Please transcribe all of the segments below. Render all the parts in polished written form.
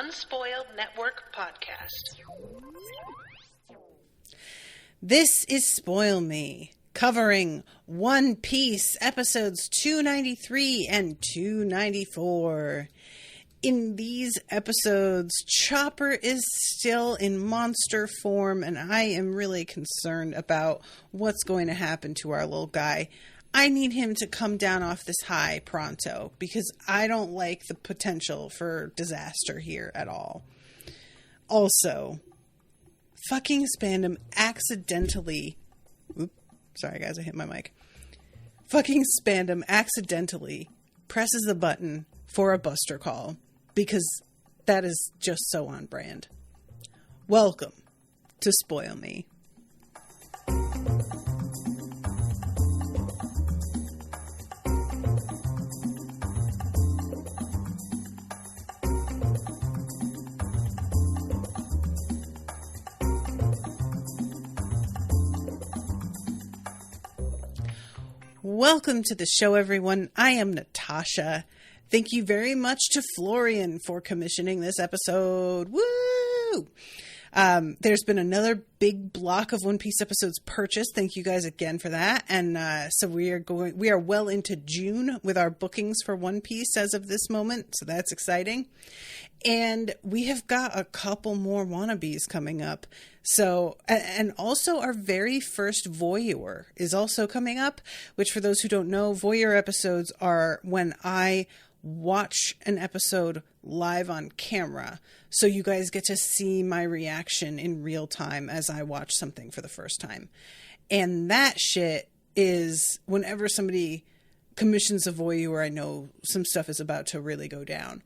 Unspoiled Network podcast. This is Spoil Me, covering One Piece episodes 293 and 294. In these episodes, Chopper is still in monster form, and I am really concerned about what's going to happen to our little guy. I need him to come down off this high pronto, because I don't like the potential for disaster here at all. Also, fucking Spandam accidentally... Oops, sorry guys, I hit my mic. Fucking Spandam accidentally presses the button for a Buster call, because that is just so on brand. Welcome to Spoil Me. Welcome to the show, everyone. I am Natasha. Thank you very much to Florian for commissioning this episode. Woo! There's been another big block of One Piece episodes purchased. Thank you guys again for that. And so we are well into June with our bookings for One Piece as of this moment. So that's exciting. And we have got a couple more wannabes coming up. So, and also our very first voyeur is also coming up, which for those who don't know, voyeur episodes are when I watch an episode live on camera. So you guys get to see my reaction in real time as I watch something for the first time. And that shit is whenever somebody commissions a voyeur, I know some stuff is about to really go down.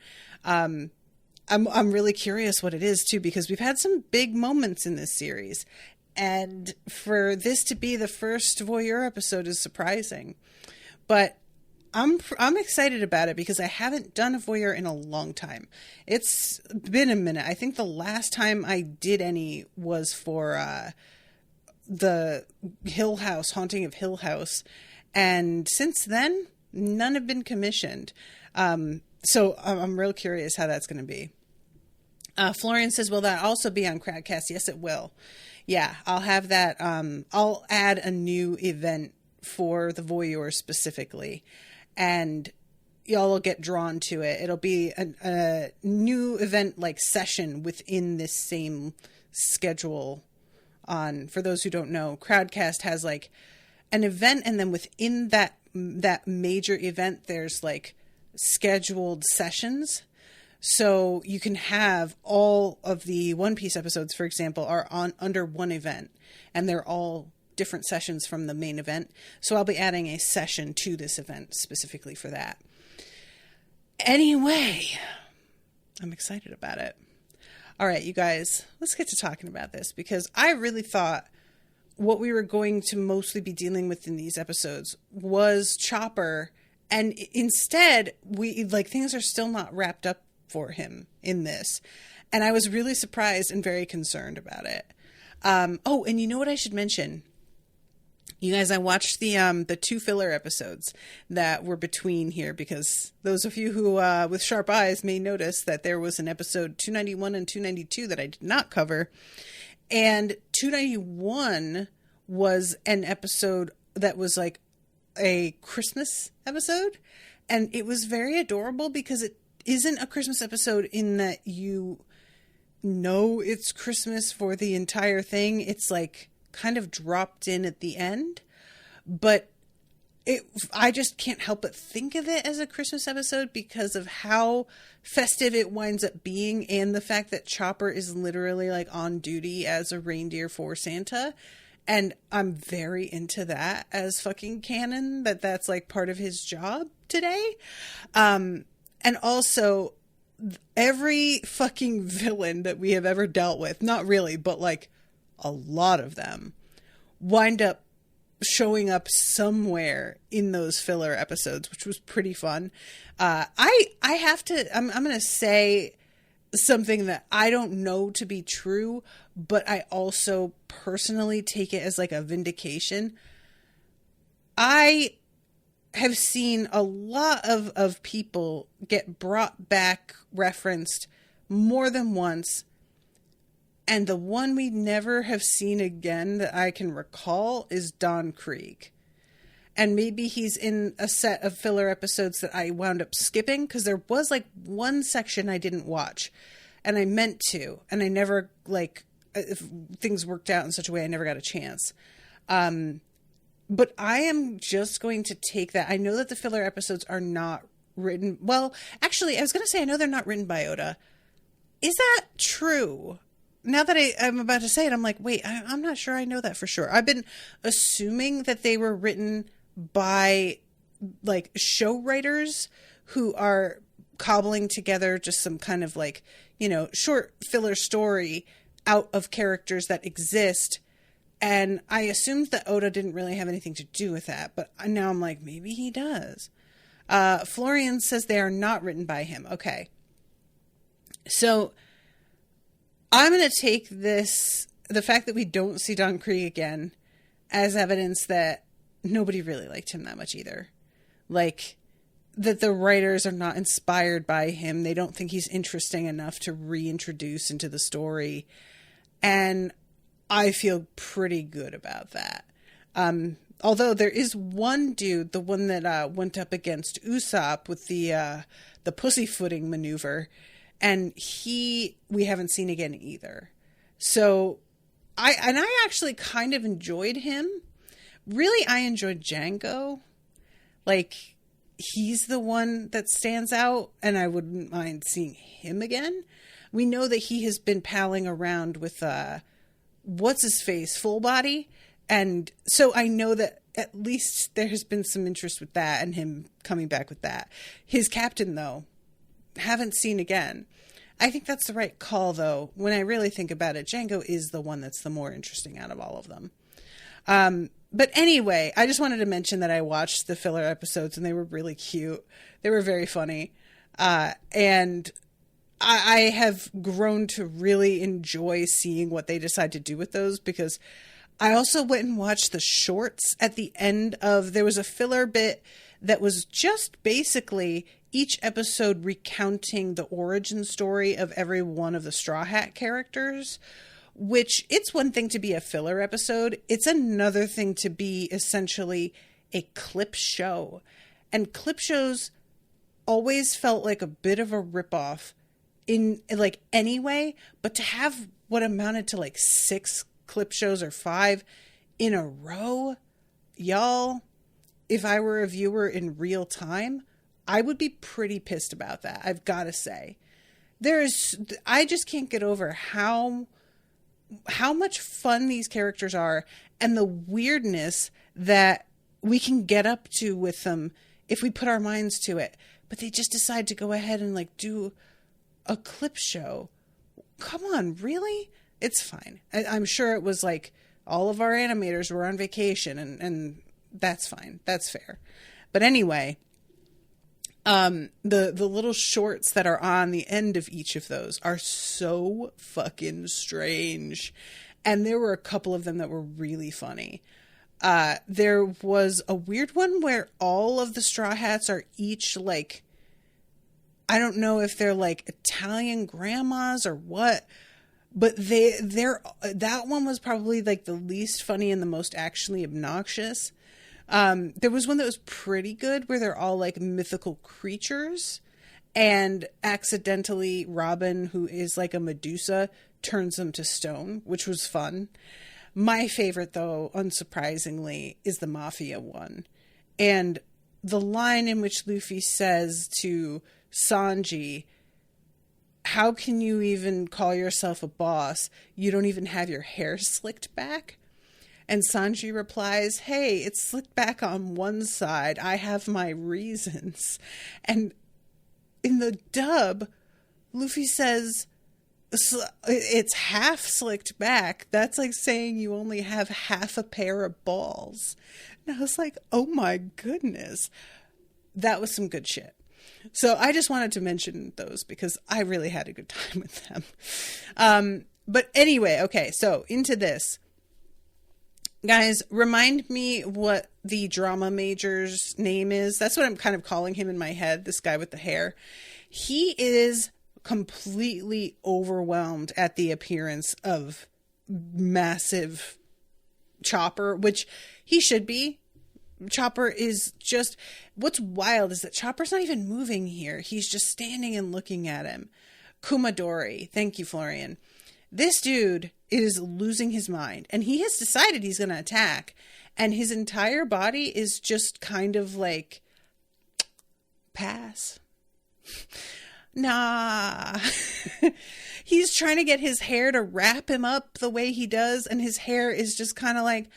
I'm really curious what it is too, because we've had some big moments in this series, and for this to be the first voyeur episode is surprising. But I'm excited about it because I haven't done a voyeur in a long time. It's been a minute. I think the last time I did any was for the Hill House, Haunting of Hill House, and since then none have been commissioned. So I'm real curious how that's going to be. Florian says, will that also be on Crowdcast? Yes, it will. Yeah, I'll have that. I'll add a new event for the voyeur specifically, and y'all will get drawn to it. It'll be a new event like session within this same schedule. For those who don't know, Crowdcast has like an event, and then within that major event, there's like scheduled sessions. So you can have all of the One Piece episodes, for example, are under one event, and they're all different sessions from the main event. So I'll be adding a session to this event specifically for that. Anyway, I'm excited about it. All right, you guys, let's get to talking about this, because I really thought what we were going to mostly be dealing with in these episodes was Chopper, and instead things are still not wrapped up for him in this, and I was really surprised and very concerned about it. Oh, and you know what I should mention, you guys, I watched the two filler episodes that were between here, because those of you who with sharp eyes may notice that there was an episode 291 and 292 that I did not cover, and 291 was an episode that was like a Christmas episode, and it was very adorable because it isn't a Christmas episode in that you know it's Christmas for the entire thing. It's like kind of dropped in at the end, but I just can't help but think of it as a Christmas episode because of how festive it winds up being, and the fact that Chopper is literally like on duty as a reindeer for Santa. And I'm very into that as fucking canon, that's like part of his job today. And also, every fucking villain that we have ever dealt with, not really, but like a lot of them, wind up showing up somewhere in those filler episodes, which was pretty fun. I'm going to say something that I don't know to be true, but I also personally take it as like a vindication. I have seen a lot of people get brought back, referenced more than once. And the one we never have seen again that I can recall is Don Krieg. And maybe he's in a set of filler episodes that I wound up skipping, because there was like one section I didn't watch, and I meant to, and I never, like, if things worked out in such a way I never got a chance. But I am just going to take that. I know that the filler episodes are not written. Well, actually, I was going to say, I know they're not written by Oda. Is that true? Now that I'm about to say it, I'm like, wait, I'm not sure I know that for sure. I've been assuming that they were written by, like, show writers who are cobbling together just some kind of, like, you know, short filler story out of characters that exist. And I assumed that Oda didn't really have anything to do with that, but now I'm like, maybe he does. Florian says they are not written by him. Okay. So I'm going to take this, the fact that we don't see Don Krieg again, as evidence that nobody really liked him that much either. Like, that the writers are not inspired by him. They don't think he's interesting enough to reintroduce into the story. And I feel pretty good about that. Although there is one dude, the one that went up against Usopp with the pussyfooting maneuver, and we haven't seen again either. So I actually kind of enjoyed him. Really, I enjoyed Django. Like, he's the one that stands out, and I wouldn't mind seeing him again. We know that he has been palling around with what's his face, Full Body, and so I know that at least there has been some interest with that and him coming back with that. His captain, though, haven't seen again. I think that's the right call, though. When I really think about it, Django is the one that's the more interesting out of all of them. But anyway, I just wanted to mention that I watched the filler episodes and they were really cute. They were very funny. And I have grown to really enjoy seeing what they decide to do with those, because I also went and watched the shorts at the end of, there was a filler bit that was just basically each episode recounting the origin story of every one of the Straw Hat characters, which, it's one thing to be a filler episode. It's another thing to be essentially a clip show. And clip shows always felt like a bit of a ripoff in, like, anyway, but to have what amounted to like 6 clip shows or 5 in a row, y'all, if I were a viewer in real time, I would be pretty pissed about that. I've got to say, I just can't get over how much fun these characters are and the weirdness that we can get up to with them if we put our minds to it. But they just decide to go ahead and, like, do a clip show. Come on, really? It's fine. I'm sure it was like all of our animators were on vacation, and that's fine. That's fair. But anyway, the little shorts that are on the end of each of those are so fucking strange. And there were a couple of them that were really funny. There was a weird one where all of the Straw Hats are each, like, I don't know if they're like Italian grandmas or what, but that one was probably like the least funny and the most actually obnoxious. There was one that was pretty good where they're all like mythical creatures, and accidentally Robin, who is like a Medusa, turns them to stone, which was fun. My favorite, though, unsurprisingly, is the Mafia one. And the line in which Luffy says to Sanji, "How can you even call yourself a boss? You don't even have your hair slicked back?" And Sanji replies, "Hey, it's slicked back on one side. I have my reasons." And in the dub, Luffy says, it's half slicked back. That's like saying you only have half a pair of balls. And I was like, oh my goodness. That was some good shit. So I just wanted to mention those because I really had a good time with them. But anyway, okay, so into this. Guys, remind me what the drama major's name is. That's what I'm kind of calling him in my head, this guy with the hair. He is completely overwhelmed at the appearance of massive Chopper, which he should be. Chopper is just, what's wild is that Chopper's not even moving here. He's just standing and looking at him. Kumadori. Thank you, Florian. This dude is losing his mind, and he has decided he's going to attack, and his entire body is just kind of like, pass. Nah. He's trying to get his hair to wrap him up the way he does, and his hair is just kind of like,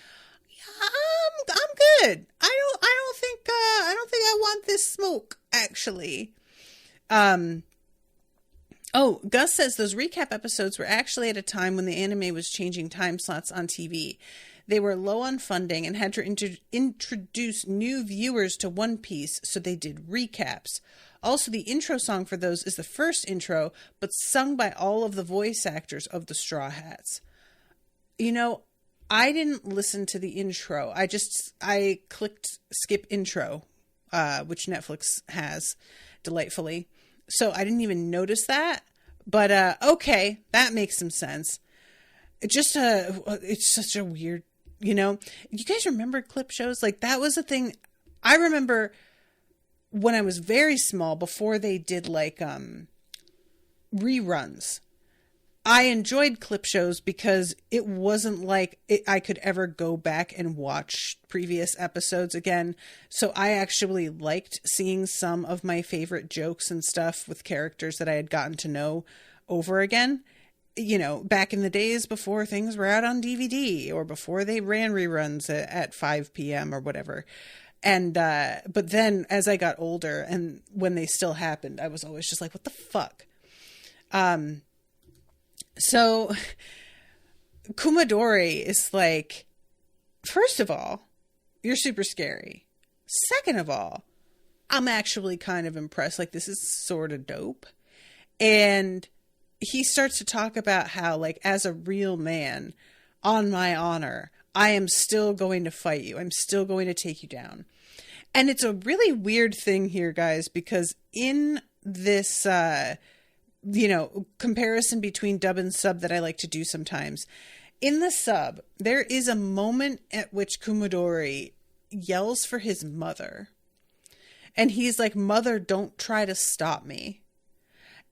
I'm good. I don't think I want this smoke, actually. Oh, Gus says those recap episodes were actually at a time when the anime was changing time slots on TV. They were low on funding and had to introduce new viewers to One Piece, so they did recaps. Also, the intro song for those is the first intro, but sung by all of the voice actors of the Straw Hats. You know, I didn't listen to the intro. I clicked skip intro, which Netflix has delightfully. So I didn't even notice that. But okay, that makes some sense. It's such a weird, you guys remember clip shows? Like, that was a thing. I remember when I was very small, before they did like reruns. I enjoyed clip shows because it wasn't like I could ever go back and watch previous episodes again. So I actually liked seeing some of my favorite jokes and stuff with characters that I had gotten to know over again. Back in the days before things were out on DVD or before they ran reruns at 5 p.m. or whatever. And, but then as I got older and when they still happened, I was always just like, what the fuck? So Kumadori is like, first of all, you're super scary. Second of all, I'm actually kind of impressed. Like, this is sort of dope. And he starts to talk about how, like, as a real man, on my honor, I am still going to fight you. I'm still going to take you down. And it's a really weird thing here, guys, because in this, comparison between dub and sub that I like to do sometimes. In the sub, there is a moment at which Kumadori yells for his mother. And he's like, "Mother, don't try to stop me."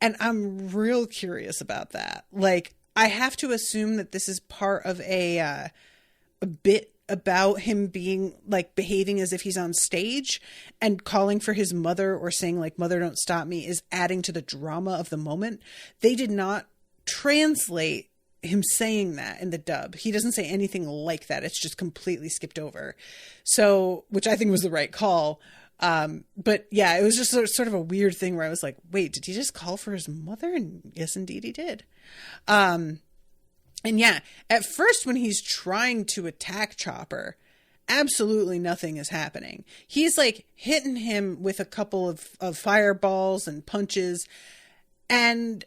And I'm real curious about that. Like, I have to assume that this is part of a bit about him being like behaving as if he's on stage, and calling for his mother or saying like, "Mother, don't stop me," is adding to the drama of the moment. They did not translate him saying that in the dub. He doesn't say anything like that. It's just completely skipped over. So, which I think was the right call. But yeah, it was just sort of a weird thing where I was like, wait, did he just call for his mother? And yes, indeed he did. And yeah, at first when he's trying to attack Chopper, absolutely nothing is happening. He's like hitting him with a couple of fireballs and punches. And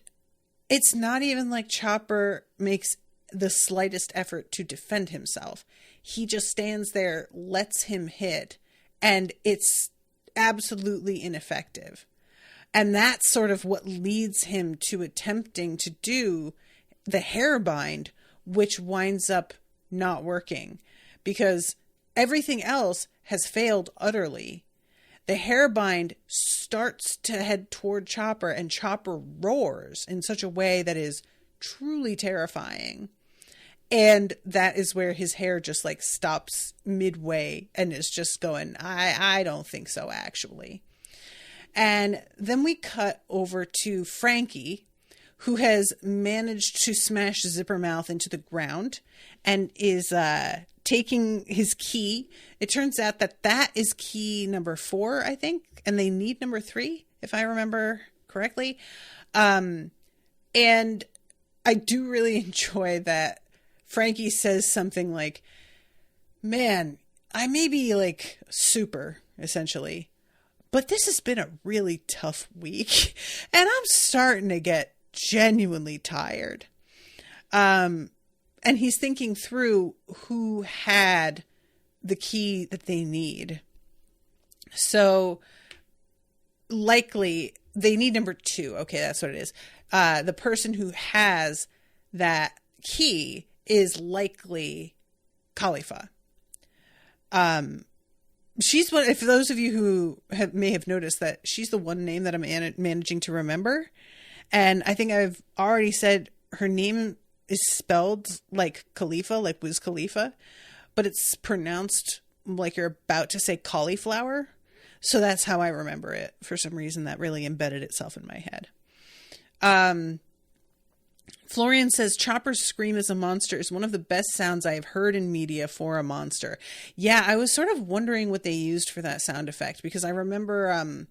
it's not even like Chopper makes the slightest effort to defend himself. He just stands there, lets him hit, and it's absolutely ineffective. And that's sort of what leads him to attempting to do the hairbind, which winds up not working because everything else has failed utterly. The hairbind starts to head toward Chopper, and Chopper roars in such a way that is truly terrifying. And that is where his hair just like stops midway and is just going, I don't think so, actually. And then we cut over to Frankie, who has managed to smash Zippermouth into the ground and is taking his key. It turns out that is key number 4, I think, and they need number 3, if I remember correctly. And I do really enjoy that Frankie says something like, "Man, I may be like super, essentially, but this has been a really tough week, and I'm starting to get genuinely tired." And he's thinking through who had the key that they need. So likely they need number 2. Okay, that's what it is. The person who has that key is likely Kalifa. She's one, if those of you who may have noticed that she's the one name that I'm managing to remember. And I think I've already said her name is spelled like Kalifa, like Wiz Khalifa, but it's pronounced like you're about to say cauliflower. So that's how I remember it. For some reason, that really embedded itself in my head. Florian says, Chopper's scream as a monster is one of the best sounds I have heard in media for a monster. Yeah, I was sort of wondering what they used for that sound effect, because I remember,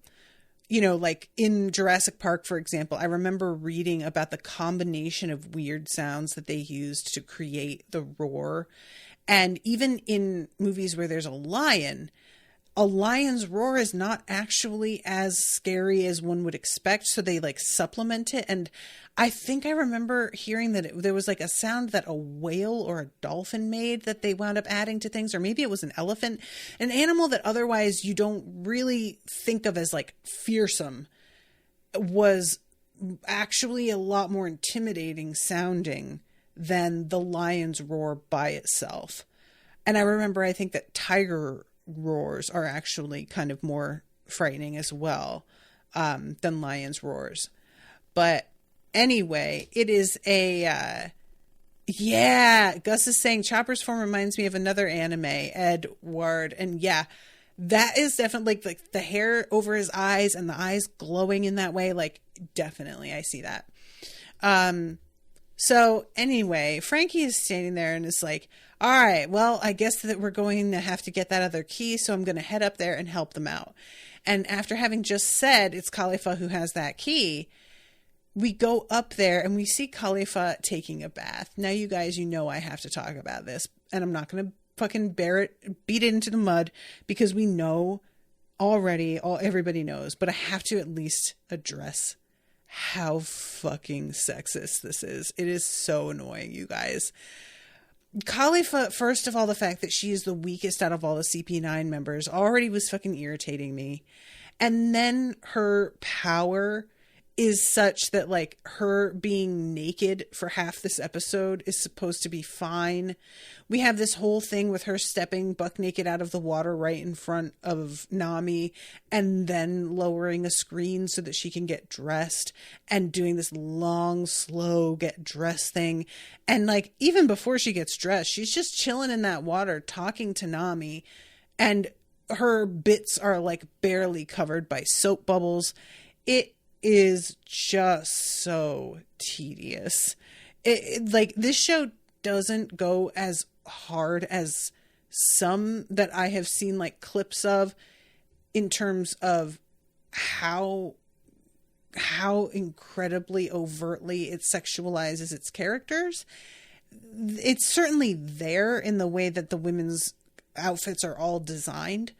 like in Jurassic Park, for example, I remember reading about the combination of weird sounds that they used to create the roar. And even in movies where there's a lion's roar is not actually as scary as one would expect. So they like supplement it. And I think I remember hearing that there was like a sound that a whale or a dolphin made that they wound up adding to things. Or maybe it was an elephant, an animal that otherwise you don't really think of as like fearsome, was actually a lot more intimidating sounding than the lion's roar by itself. And I remember, I think that tiger roars are actually kind of more frightening as well, than lions' roars. But anyway, it is Gus is saying Chopper's form reminds me of another anime, Edward. And yeah, that is definitely like the hair over his eyes and the eyes glowing in that way. Like, definitely, I see that. So anyway, Frankie is standing there and is like, all right, well, I guess that we're going to have to get that other key, so I'm going to head up there and help them out. And after having just said it's Kalifa who has that key, we go up there and we see Kalifa taking a bath. Now, you guys, I have to talk about this, and I'm not going to fucking beat it into the mud, because we know already, everybody knows, but I have to at least address how fucking sexist this is. It is so annoying, you guys. Kalifa, first of all, the fact that she is the weakest out of all the CP9 members already was fucking irritating me. And then her power is such that, like, her being naked for half this episode is supposed to be fine. We have this whole thing with her stepping buck naked out of the water right in front of Nami, and then lowering a screen so that she can get dressed, and doing this long, slow get dressed thing. And, like, even before she gets dressed, she's just chilling in that water talking to Nami, and her bits are, like, barely covered by soap bubbles. It is just so tedious. Like, this show doesn't go as hard as some that I have seen like clips of, in terms of how incredibly overtly it sexualizes its characters. It's certainly there in the way that the women's outfits are all designed,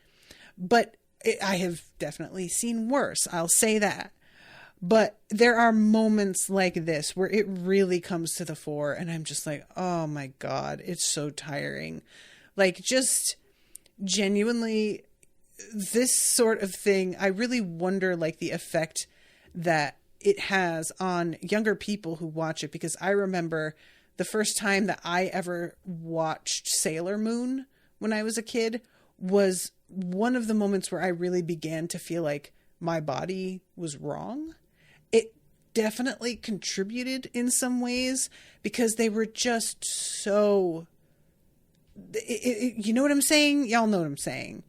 but I have definitely seen worse. I'll say that. But there are moments like this where it really comes to the fore, and I'm just like, oh my God, it's so tiring. Like, just genuinely, this sort of thing, I really wonder, like, the effect that it has on younger people who watch it, because I remember the first time that I ever watched Sailor Moon when I was a kid was one of the moments where I really began to feel like my body was wrong. It definitely contributed in some ways, because they were just so, you know what I'm saying? Y'all know what I'm saying.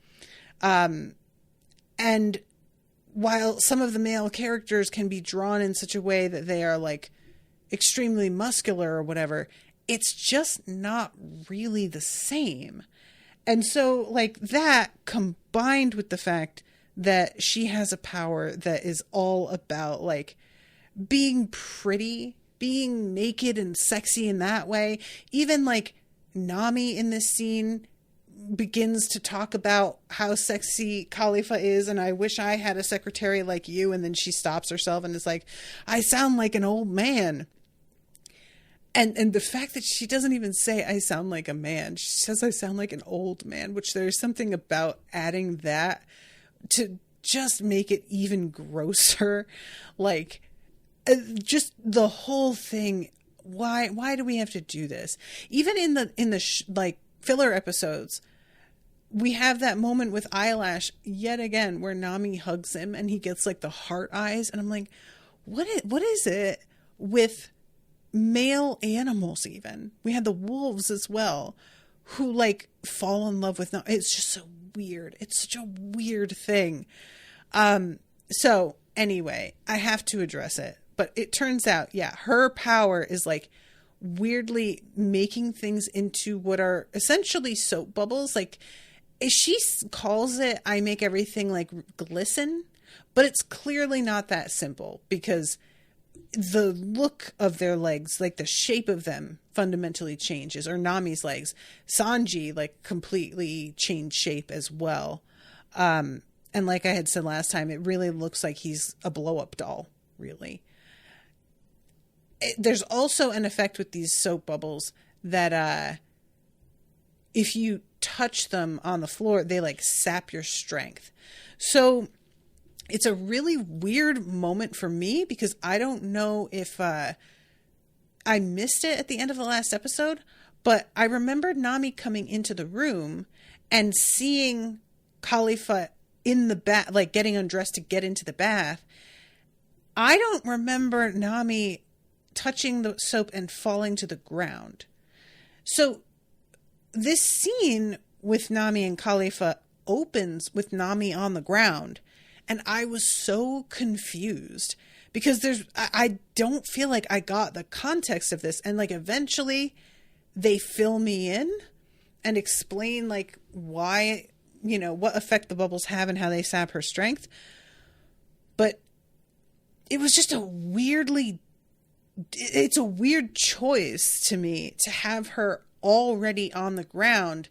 And while some of the male characters can be drawn in such a way that they are like extremely muscular or whatever, it's just not really the same. And so, like, that combined with the fact that she has a power that is all about, like, being pretty, being naked and sexy in that way. Even, like, Nami in this scene begins to talk about how sexy Kalifa is, and I wish I had a secretary like you. And then she stops herself and is like, I sound like an old man. And the fact that she doesn't even say I sound like a man, she says I sound like an old man, which there's something about adding that to just make it even grosser. Like, just the whole thing. Why do we have to do this? Even in the like filler episodes, we have that moment with Eyelash yet again where Nami hugs him and he gets like the heart eyes, and I'm like, what is it with male animals? Even we had the wolves as well, who like fall in love with Nami. It's just so weird. It's such a weird thing. So anyway, I have to address it. But it turns out, yeah, her power is like weirdly making things into what are essentially soap bubbles. Like, she calls it, I make everything like glisten, but it's clearly not that simple, because the look of their legs, like the shape of them fundamentally changes, or Nami's legs. Sanji like completely changed shape as well. And like I had said last time, it really looks like he's a blow up doll, really. There's also an effect with these soap bubbles that if you touch them on the floor, they like sap your strength. So it's a really weird moment for me, because I don't know if I missed it at the end of the last episode, but I remembered Nami coming into the room and seeing Kalifa in the bath, like getting undressed to get into the bath. I don't remember Nami touching the soap and falling to the ground. So this scene with Nami and Kalifa opens with Nami on the ground, and I was so confused, because I don't feel like I got the context of this, and like eventually they fill me in and explain like why, you know, what effect the bubbles have and how they sap her strength. But it was just it's a weird choice to me to have her already on the ground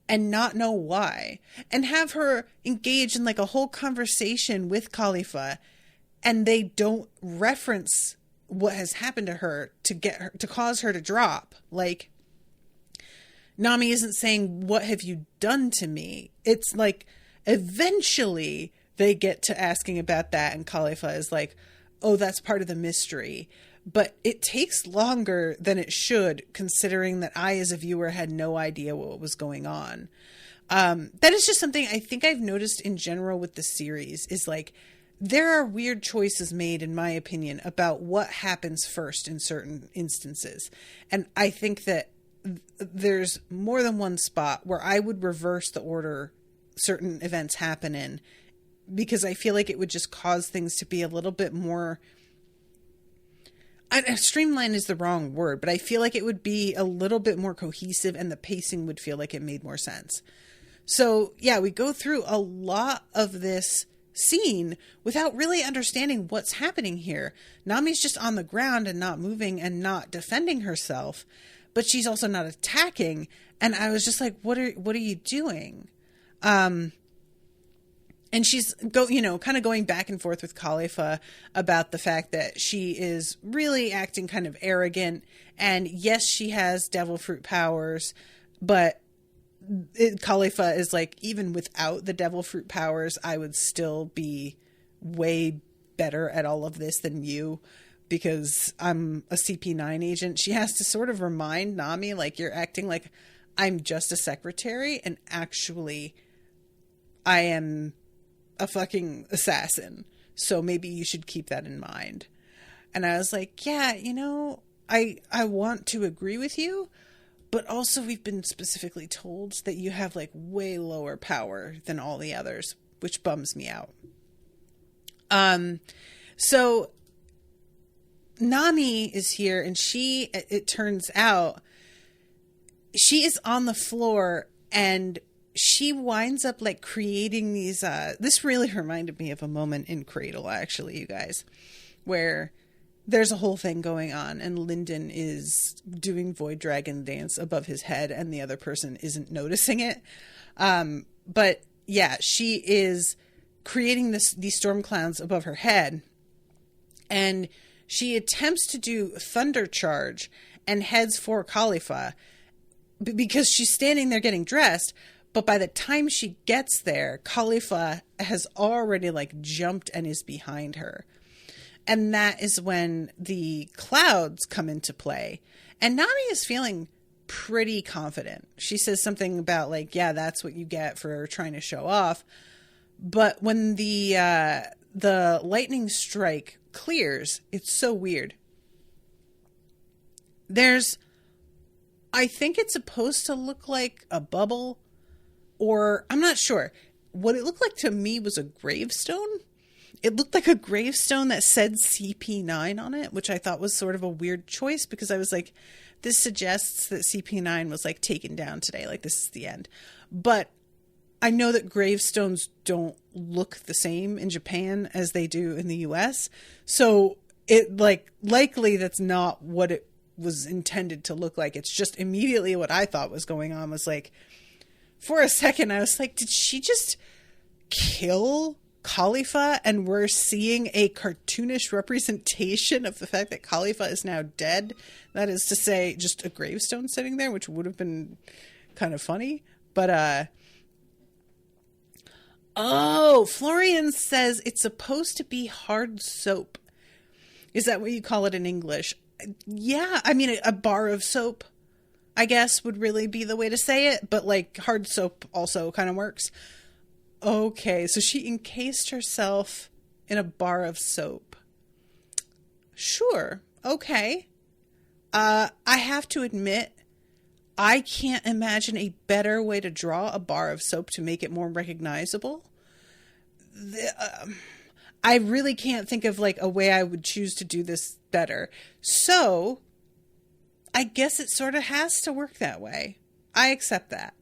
and not know why, and have her engage in like a whole conversation with Kalifa, and they don't reference what has happened to her to get her to cause her to drop. Like, Nami isn't saying, what have you done to me? It's like eventually they get to asking about that, and Kalifa is like, oh, that's part of the mystery. But it takes longer than it should, considering that I, as a viewer, had no idea what was going on. That is just something I think I've noticed in general with the series, is like, there are weird choices made, in my opinion, about what happens first in certain instances. And I think that there's more than one spot where I would reverse the order certain events happen in, because I feel like it would just cause things to be a little bit more... streamline is the wrong word, but I feel like it would be a little bit more cohesive, and the pacing would feel like it made more sense. So yeah, we go through a lot of this scene without really understanding what's happening here. Nami's just on the ground and not moving and not defending herself, but she's also not attacking. And I was just like, what are you doing? And she's kind of going back and forth with Kalifa about the fact that she is really acting kind of arrogant. And yes, she has devil fruit powers, but Kalifa is like, even without the devil fruit powers, I would still be way better at all of this than you, because I'm a CP9 agent. She has to sort of remind Nami, like, you're acting like I'm just a secretary, and actually I am a fucking assassin. So maybe you should keep that in mind. And I was like, yeah, I want to agree with you, but also we've been specifically told that you have like way lower power than all the others, which bums me out. So Nami is here, and it turns out she is on the floor, and she winds up like creating these, this really reminded me of a moment in Cradle, actually, you guys, where there's a whole thing going on and Lyndon is doing Void Dragon dance above his head and the other person isn't noticing it. But yeah, she is creating these storm clouds above her head, and she attempts to do Thunder Charge and heads for Kalifa because she's standing there getting dressed. But by the time she gets there, Kalifa has already like jumped and is behind her. And that is when the clouds come into play. And Nami is feeling pretty confident. She says something about like, yeah, that's what you get for trying to show off. But when the lightning strike clears, it's so weird. I think it's supposed to look like a bubble, or I'm not sure. What it looked like to me was a gravestone. It looked like a gravestone that said CP9 on it, which I thought was sort of a weird choice because I was like, this suggests that CP9 was like taken down today. Like this is the end. But I know that gravestones don't look the same in Japan as they do in the US. So it like likely that's not what it was intended to look like. It's just immediately what I thought was going on was like, for a second, I was like, did she just kill Kalifa? And we're seeing a cartoonish representation of the fact that Kalifa is now dead. That is to say, just a gravestone sitting there, which would have been kind of funny. But, oh, Florian says it's supposed to be hard soap. Is that what you call it in English? Yeah, I mean, a bar of soap, I guess, would really be the way to say it. But, like, hard soap also kind of works. Okay, so she encased herself in a bar of soap. Sure, okay. I have to admit, I can't imagine a better way to draw a bar of soap to make it more recognizable. I really can't think of like a way I would choose to do this better. So I guess it sort of has to work that way. I accept that.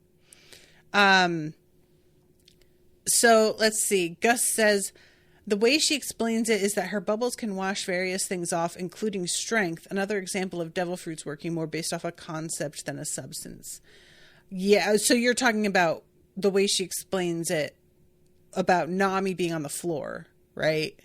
So let's see. Gus says the way she explains it is that her bubbles can wash various things off, including strength. Another example of devil fruits working more based off a concept than a substance. Yeah. So you're talking about the way she explains it about Nami being on the floor. Right.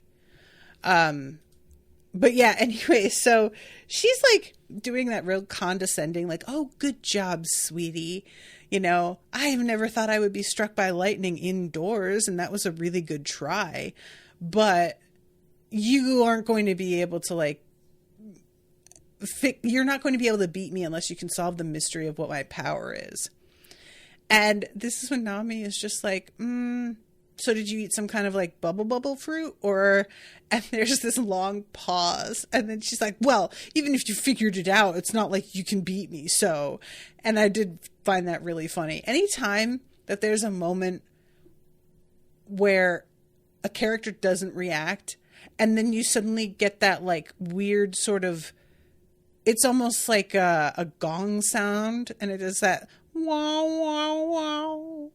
But yeah, anyway, so she's like doing that real condescending, like, oh, good job, sweetie. You know, I've never thought I would be struck by lightning indoors, and that was a really good try. But you aren't going to be able to like, you're not going to be able to beat me unless you can solve the mystery of what my power is. And this is when Nami is just like, so did you eat some kind of like bubble fruit? And there's this long pause. And then she's like, well, even if you figured it out, it's not like you can beat me. So, and I did find that really funny. Anytime that there's a moment where a character doesn't react and then you suddenly get that like weird sort of, it's almost like a gong sound. And it is that wow, wow, wow.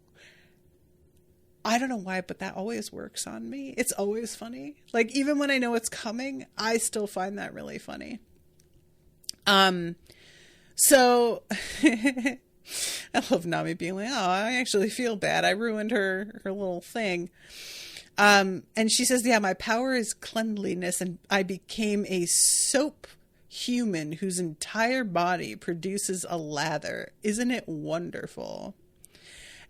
I don't know why, but that always works on me. It's always funny. Like, even when I know it's coming, I still find that really funny. So I love Nami being like, oh, I actually feel bad. I ruined her little thing. And she says, yeah, my power is cleanliness, and I became a soap human whose entire body produces a lather. Isn't it wonderful?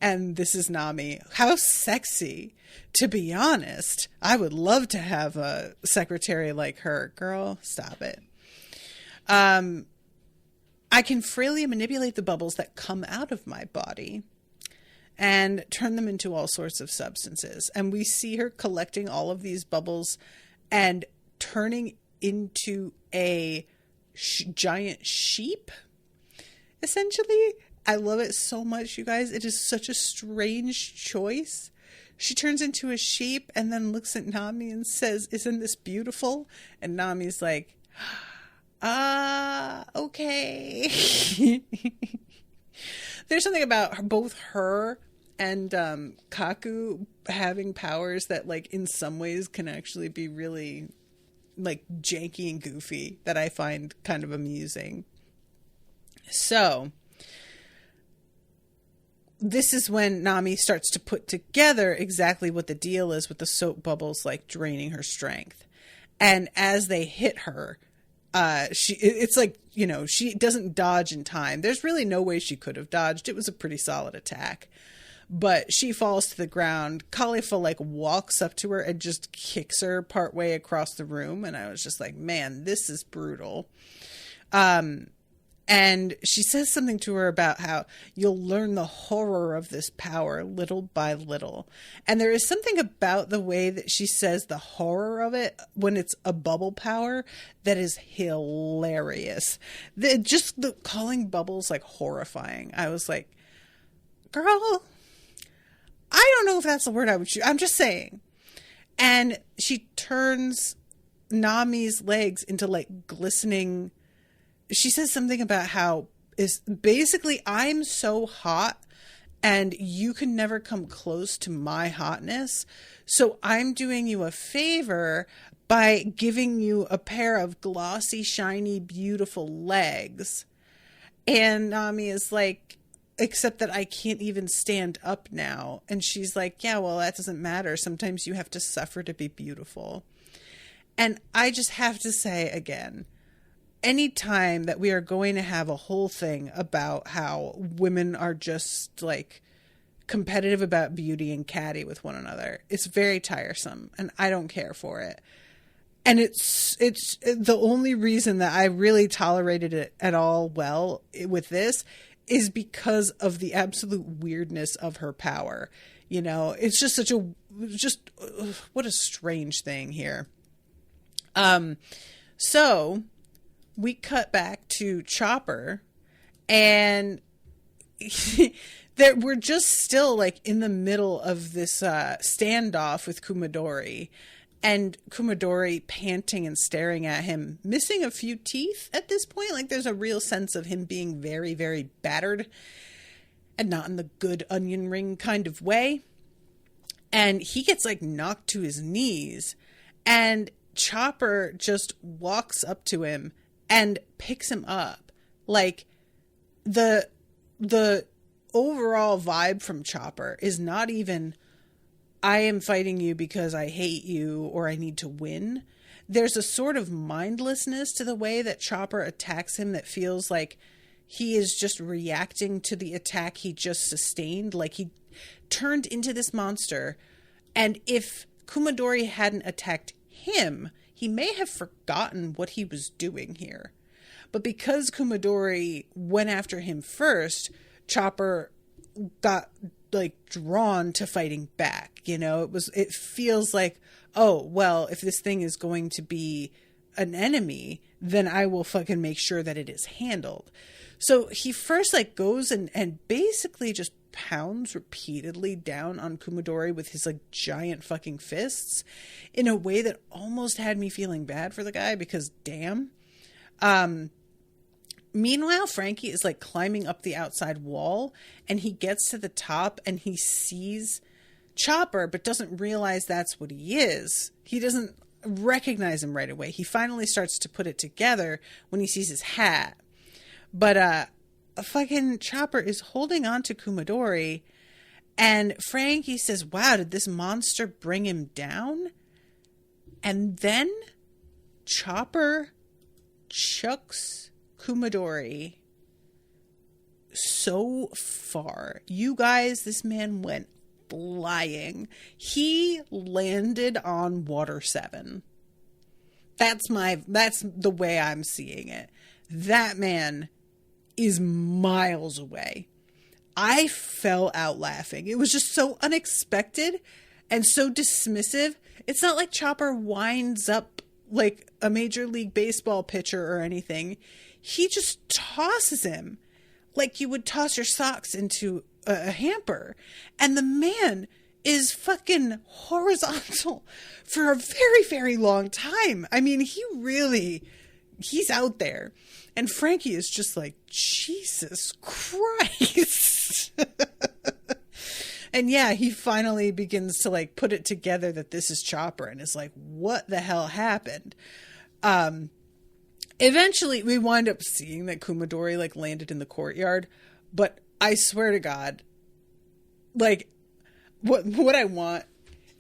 And this is Nami. How sexy. To be honest, I would love to have a secretary like her. Girl, stop it. I can freely manipulate the bubbles that come out of my body and turn them into all sorts of substances. And we see her collecting all of these bubbles and turning into a giant sheep, essentially. I love it so much, you guys. It is such a strange choice. She turns into a sheep and then looks at Nami and says, isn't this beautiful? And Nami's like, okay. There's something about both her and Kaku having powers that, like, in some ways can actually be really, like, janky and goofy that I find kind of amusing. So this is when Nami starts to put together exactly what the deal is with the soap bubbles, like, draining her strength. And as they hit her, it's like, you know, she doesn't dodge in time. There's really no way she could have dodged. It was a pretty solid attack. but she falls to the ground. Kalifa like walks up to her and just kicks her partway across the room. And I was just like, man, this is brutal. And she says something to her about how you'll learn the horror of this power little by little. And there is something about the way that she says the horror of it when it's a bubble power that is hilarious. The calling bubbles like horrifying. I was like, girl, I don't know if that's the word I would choose. I'm just saying. And she turns Nami's legs into like glistening. She says something about how is basically I'm so hot and you can never come close to my hotness. So I'm doing you a favor by giving you a pair of glossy, shiny, beautiful legs. And Nami is like, except that I can't even stand up now. And she's like, yeah, well, that doesn't matter. Sometimes you have to suffer to be beautiful. And I just have to say again, anytime that we are going to have a whole thing about how women are just like competitive about beauty and catty with one another, it's very tiresome and I don't care for it. And it's the only reason that I really tolerated it at all well with this is because of the absolute weirdness of her power. You know, it's just what a strange thing here. So we cut back to Chopper and we're just still like in the middle of this standoff with Kumadori, and Kumadori panting and staring at him, missing a few teeth at this point. Like there's a real sense of him being very, very battered and not in the good onion ring kind of way. And he gets like knocked to his knees, and Chopper just walks up to him and picks him up. Like the overall vibe from Chopper is not even, I am fighting you because I hate you or I need to win. There's a sort of mindlessness to the way that Chopper attacks him that feels like he is just reacting to the attack he just sustained. Like he turned into this monster. And if Kumadori hadn't attacked him, he may have forgotten what he was doing here. But because Kumadori went after him first, Chopper got like drawn to fighting back. You know, it feels like, oh, well, if this thing is going to be an enemy, then I will fucking make sure that it is handled. So he first like goes and basically just pounds repeatedly down on Kumadori with his like giant fucking fists in a way that almost had me feeling bad for the guy because damn. Meanwhile, Frankie is like climbing up the outside wall and he gets to the top and he sees Chopper but doesn't realize that's what he is. He doesn't recognize him right away. He finally starts to put it together when he sees his hat. But a fucking Chopper is holding on to Kumadori, and Frankie says, wow, did this monster bring him down? And then Chopper chucks Kumadori so far. You guys, this man went flying. He landed on water 7. That's the way I'm seeing it. That man is miles away. I fell out laughing. It was just so unexpected and so dismissive. It's not like Chopper winds up like a Major League Baseball pitcher or anything. He just tosses him like you would toss your socks into a hamper. And the man is fucking horizontal for a very, very long time. I mean, he's out there. And Frankie is just like, Jesus Christ. And yeah, he finally begins to like put it together that this is Chopper and is like, what the hell happened? Eventually we wind up seeing that Kumadori like landed in the courtyard, but I swear to God, like what I want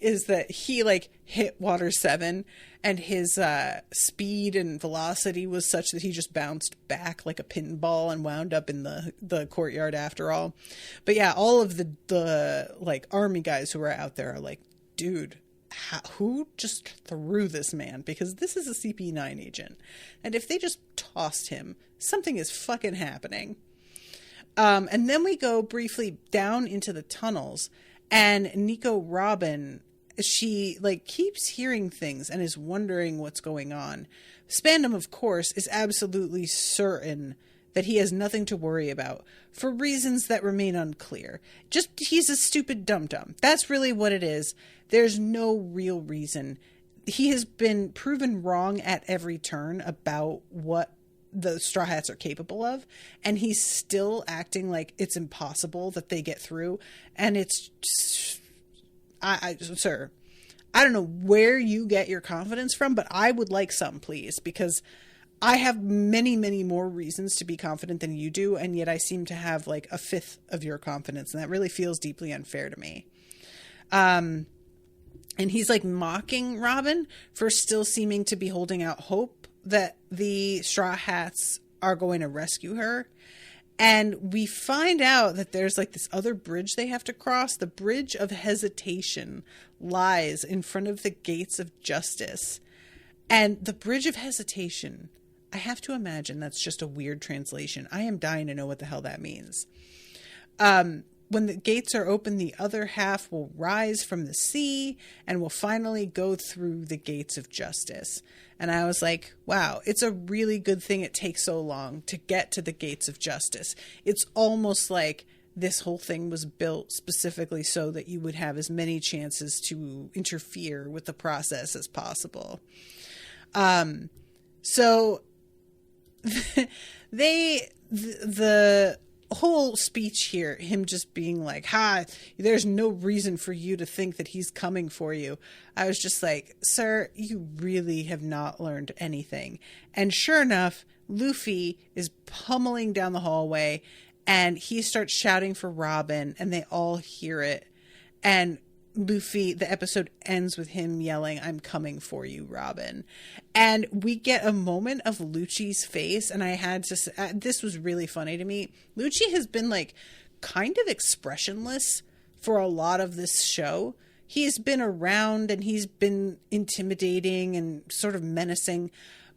is that he like hit water 7 and his speed and velocity was such that he just bounced back like a pinball and wound up in the courtyard after all. But yeah, all of the like army guys who are out there are like, dude, who just threw this man? Because this is a CP9 agent, and if they just tossed him, something is fucking happening. And then we go briefly down into the tunnels, and Nico Robin, she like keeps hearing things and is wondering what's going on. Spandam, of course, is absolutely certain that he has nothing to worry about for reasons that remain unclear. Just he's a stupid dum-dum. That's really what it is. There's no real reason. He has been proven wrong at every turn about what the Straw Hats are capable of, and he's still acting like it's impossible that they get through. And it's just, sir, I don't know where you get your confidence from, but I would like some, please, because I have many, many more reasons to be confident than you do, and yet I seem to have like a fifth of your confidence, and that really feels deeply unfair to me. And he's like mocking Robin for still seeming to be holding out hope that the Straw Hats are going to rescue her. And we find out that there's like this other bridge they have to cross. The Bridge of Hesitation lies in front of the Gates of Justice. And the Bridge of Hesitation, I have to imagine that's just a weird translation. I am dying to know what the hell that means. When the gates are open, the other half will rise from the sea and will finally go through the Gates of Justice. And I was like, wow, it's a really good thing it takes so long to get to the Gates of Justice. It's almost like this whole thing was built specifically so that you would have as many chances to interfere with the process as possible. So the whole speech here, him just being like, there's no reason for you to think that he's coming for you. I was just like, sir, you really have not learned anything. And sure enough, Luffy is pummeling down the hallway, and he starts shouting for Robin, and they all hear it. And Luffy, the episode ends with him yelling, "I'm coming for you, Robin." And we get a moment of Lucci's face, and I had to say, this was really funny to me. Lucci has been like kind of expressionless for a lot of this show. He's been around and he's been intimidating and sort of menacing,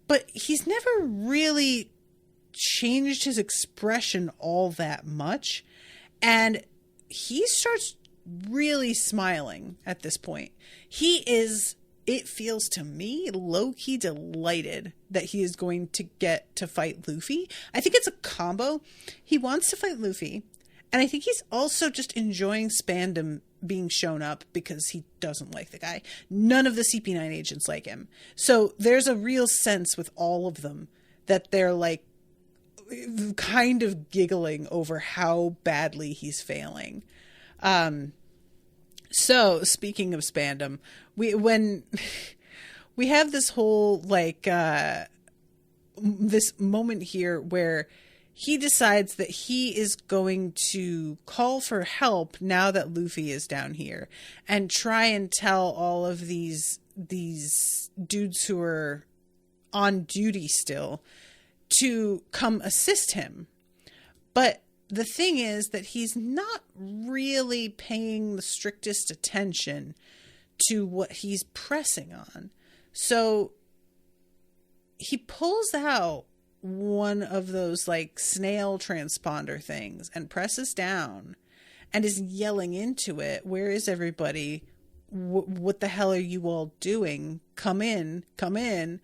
but he's never really changed his expression all that much. And he starts really smiling at this point. He is, it feels to me, low-key delighted that he is going to get to fight Luffy. I think it's a combo. He wants to fight Luffy, and I think he's also just enjoying Spandam being shown up because he doesn't like the guy. None of the CP9 agents like him. So there's a real sense with all of them that they're like kind of giggling over how badly he's failing. So speaking of Spandam, we have this whole like this moment here where he decides that he is going to call for help now that Luffy is down here, and try and tell all of these dudes who are on duty still to come assist him. But the thing is that he's not really paying the strictest attention to what he's pressing on. So he pulls out one of those like snail transponder things and presses down and is yelling into it, "Where is everybody? What the hell are you all doing? Come in, come in."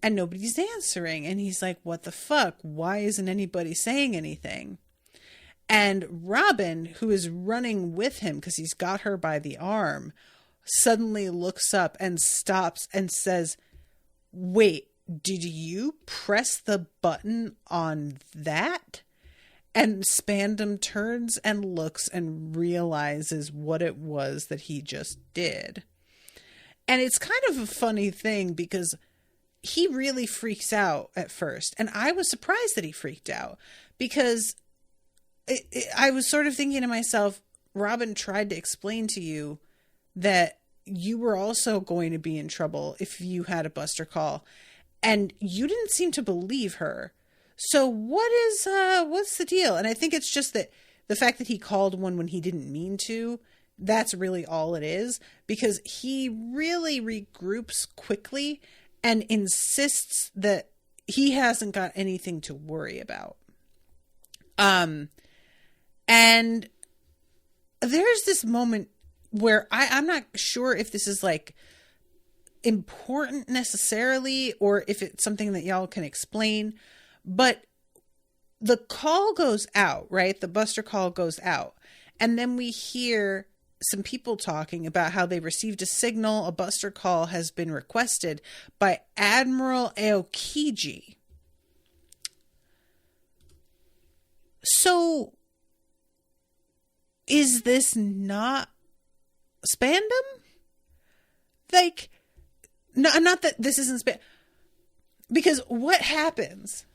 And nobody's answering. And he's like, "What the fuck? Why isn't anybody saying anything?" And Robin, who is running with him because he's got her by the arm, suddenly looks up and stops and says, "Wait, did you press the button on that?" And Spandam turns and looks and realizes what it was that he just did. And it's kind of a funny thing because he really freaks out at first. And I was surprised that he freaked out because I was sort of thinking to myself, Robin tried to explain to you that you were also going to be in trouble if you had a buster call, and you didn't seem to believe her. So what's the deal? And I think it's just that the fact that he called one when he didn't mean to, that's really all it is, because he really regroups quickly and insists that he hasn't got anything to worry about. And there's this moment where I'm not sure if this is like important necessarily, or if it's something that y'all can explain, but the call goes out, right? The buster call goes out. And then we hear some people talking about how they received a signal. A buster call has been requested by Admiral Aokiji. So is this not Spandam? Like, no, not that this isn't Spandam. Because what happens?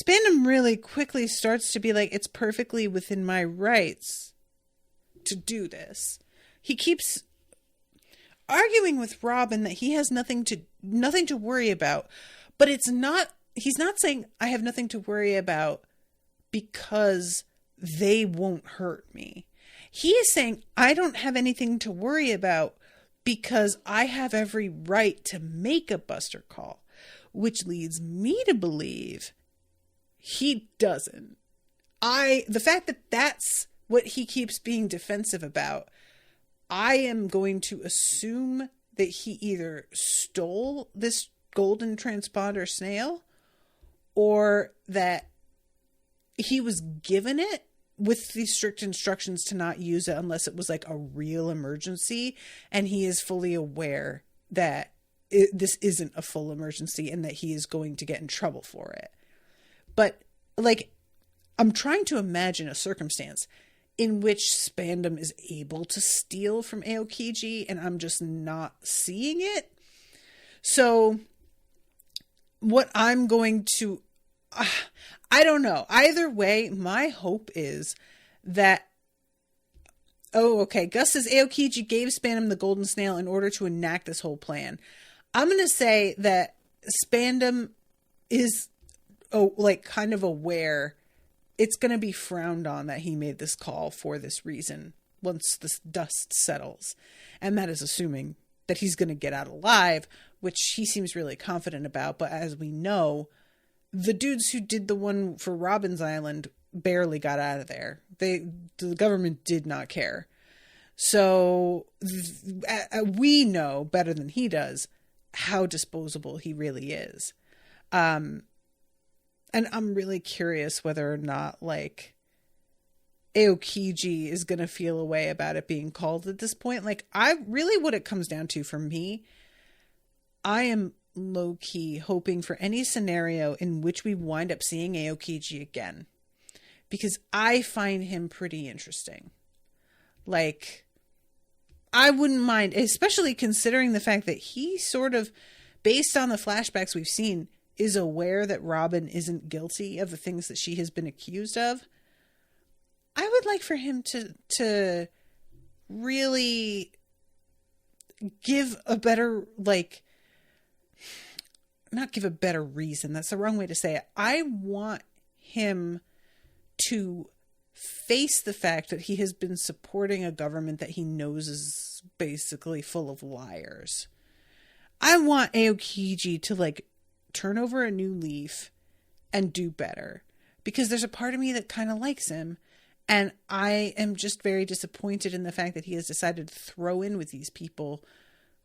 Spandam really quickly starts to be like, it's perfectly within my rights to do this. He keeps arguing with Robin that he has nothing to worry about, but he's not saying I have nothing to worry about because they won't hurt me. He is saying I don't have anything to worry about because I have every right to make a buster call, which leads me to believe he doesn't. The fact that that's what he keeps being defensive about, I am going to assume that he either stole this golden transponder snail, or that he was given it with these strict instructions to not use it unless it was like a real emergency, and he is fully aware that this isn't a full emergency and that he is going to get in trouble for it. But like, I'm trying to imagine a circumstance in which Spandam is able to steal from Aokiji, and I'm just not seeing it. So what I'm going to, I don't know. Either way, my hope is that, Gus says Aokiji gave Spandam the golden snail in order to enact this whole plan. I'm going to say that Spandam is kind of aware it's going to be frowned on that he made this call for this reason once this dust settles. And that is assuming that he's going to get out alive, which he seems really confident about. But as we know, the dudes who did the one for Robin's Island barely got out of there. The government did not care. So we know better than he does how disposable he really is. And I'm really curious whether or not, like, Aokiji is going to feel a way about it being called at this point. Like, what it comes down to for me, I am low-key hoping for any scenario in which we wind up seeing Aokiji again. Because I find him pretty interesting. Like, I wouldn't mind, especially considering the fact that he sort of, based on the flashbacks we've seen, is aware that Robin isn't guilty of the things that she has been accused of. I would like for him to really give a better, not give a better reason. That's the wrong way to say it. I want him to face the fact that he has been supporting a government that he knows is basically full of liars. I want Aokiji to, turn over a new leaf and do better, because there's a part of me that kind of likes him, and I am just very disappointed in the fact that he has decided to throw in with these people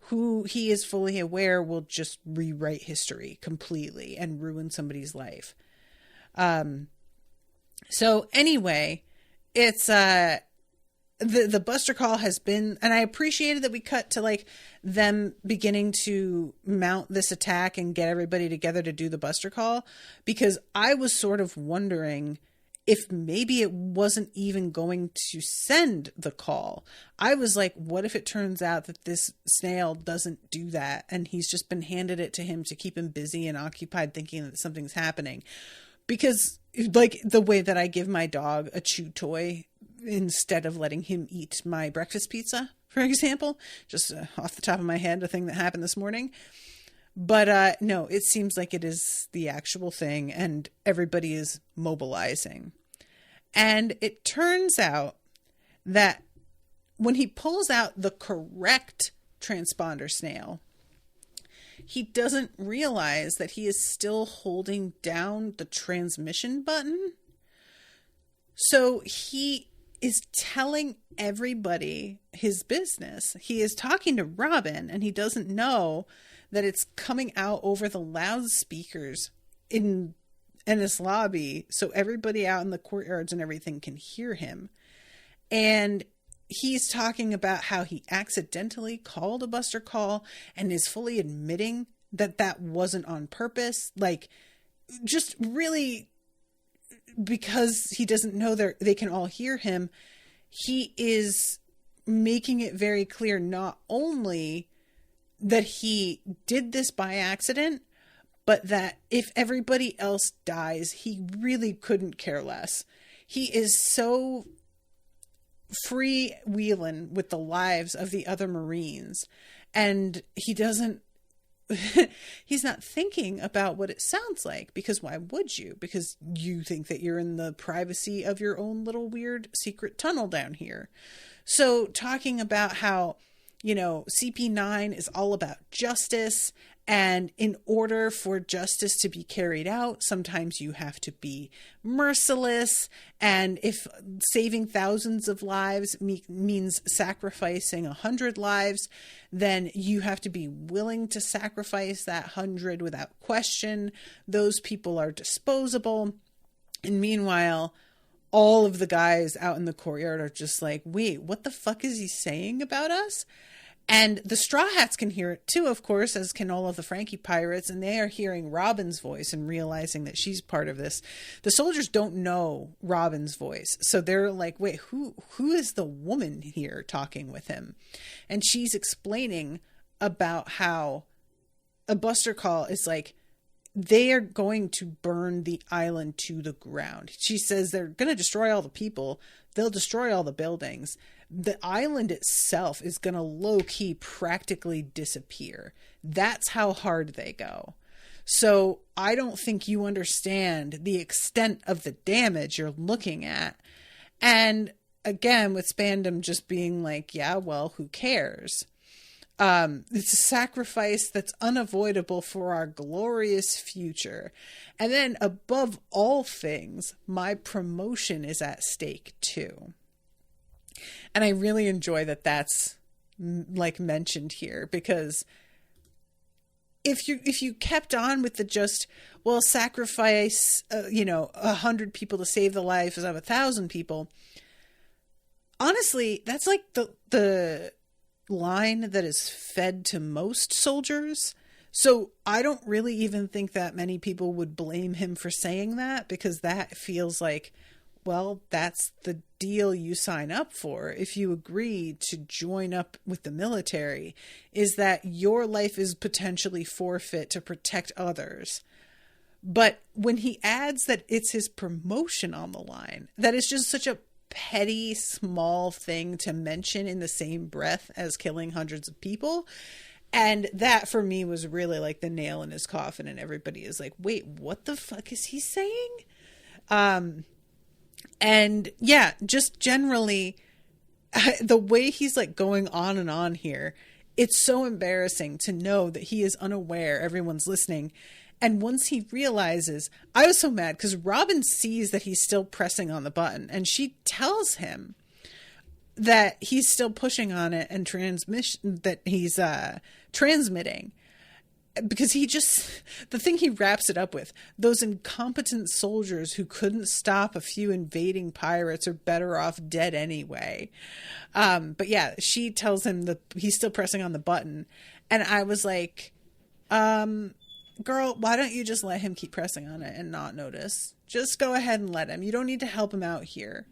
who he is fully aware will just rewrite history completely and ruin somebody's life. So anyway, it's the buster call has been, and I appreciated that we cut to them beginning to mount this attack and get everybody together to do the buster call, because I was sort of wondering if maybe it wasn't even going to send the call. I was like, what if it turns out that this snail doesn't do that and he's just been handed it to him to keep him busy and occupied thinking that something's happening? Because the way that I give my dog a chew toy instead of letting him eat my breakfast pizza, for example, just off the top of my head, a thing that happened this morning. But no, it seems like it is the actual thing, and everybody is mobilizing. And it turns out that when he pulls out the correct transponder snail, he doesn't realize that he is still holding down the transmission button. So he is telling everybody his business. He is talking to Robin, and he doesn't know that it's coming out over the loudspeakers in this lobby, so everybody out in the courtyards and everything can hear him. And he's talking about how he accidentally called a buster call and is fully admitting that that wasn't on purpose. Like, just really, because he doesn't know they can all hear him, he is making it very clear not only that he did this by accident, but that if everybody else dies, he really couldn't care less. He is so freewheeling with the lives of the other Marines, and he's not thinking about what it sounds like, because why would you? Because you think that you're in the privacy of your own little weird secret tunnel down here. So talking about how, CP9 is all about justice, and in order for justice to be carried out, sometimes you have to be merciless. And if saving thousands of lives means sacrificing 100 lives, then you have to be willing to sacrifice that 100 without question. Those people are disposable. And meanwhile, all of the guys out in the courtyard are just like, wait, what the fuck is he saying about us? And the Straw Hats can hear it too, of course, as can all of the Frankie pirates, and they are hearing Robin's voice and realizing that she's part of this. The soldiers don't know Robin's voice, so they're like, wait, who is the woman here talking with him? And she's explaining about how a buster call is like, they are going to burn the island to the ground. She says they're going to destroy all the people. They'll destroy all the buildings. The island itself is going to low-key practically disappear. That's how hard they go. So I don't think you understand the extent of the damage you're looking at. And again, with Spandam just being like, yeah, well, who cares? It's a sacrifice that's unavoidable for our glorious future. And then above all things, my promotion is at stake too. And I really enjoy that that's like mentioned here, because if you kept on with the just, well, sacrifice, 100 people to save the lives of 1,000 people. Honestly, that's like the line that is fed to most soldiers. So I don't really even think that many people would blame him for saying that, because that feels like, well, that's the deal you sign up for if you agree to join up with the military, is that your life is potentially forfeit to protect others. But when he adds that it's his promotion on the line, that is just such a petty, small thing to mention in the same breath as killing hundreds of people. And that for me was really like the nail in his coffin, and everybody is like, wait, what the fuck is he saying? And yeah, just generally the way he's like going on and on here, it's so embarrassing to know that he is unaware everyone's listening. And once he realizes, I was so mad because Robin sees that he's still pressing on the button, and she tells him that he's still pushing on it and that he's transmitting, because the thing he wraps it up with, those incompetent soldiers who couldn't stop a few invading pirates are better off dead anyway. But yeah, she tells him that he's still pressing on the button. And I was like, girl, why don't you just let him keep pressing on it and not notice? Just go ahead and let him. You don't need to help him out here.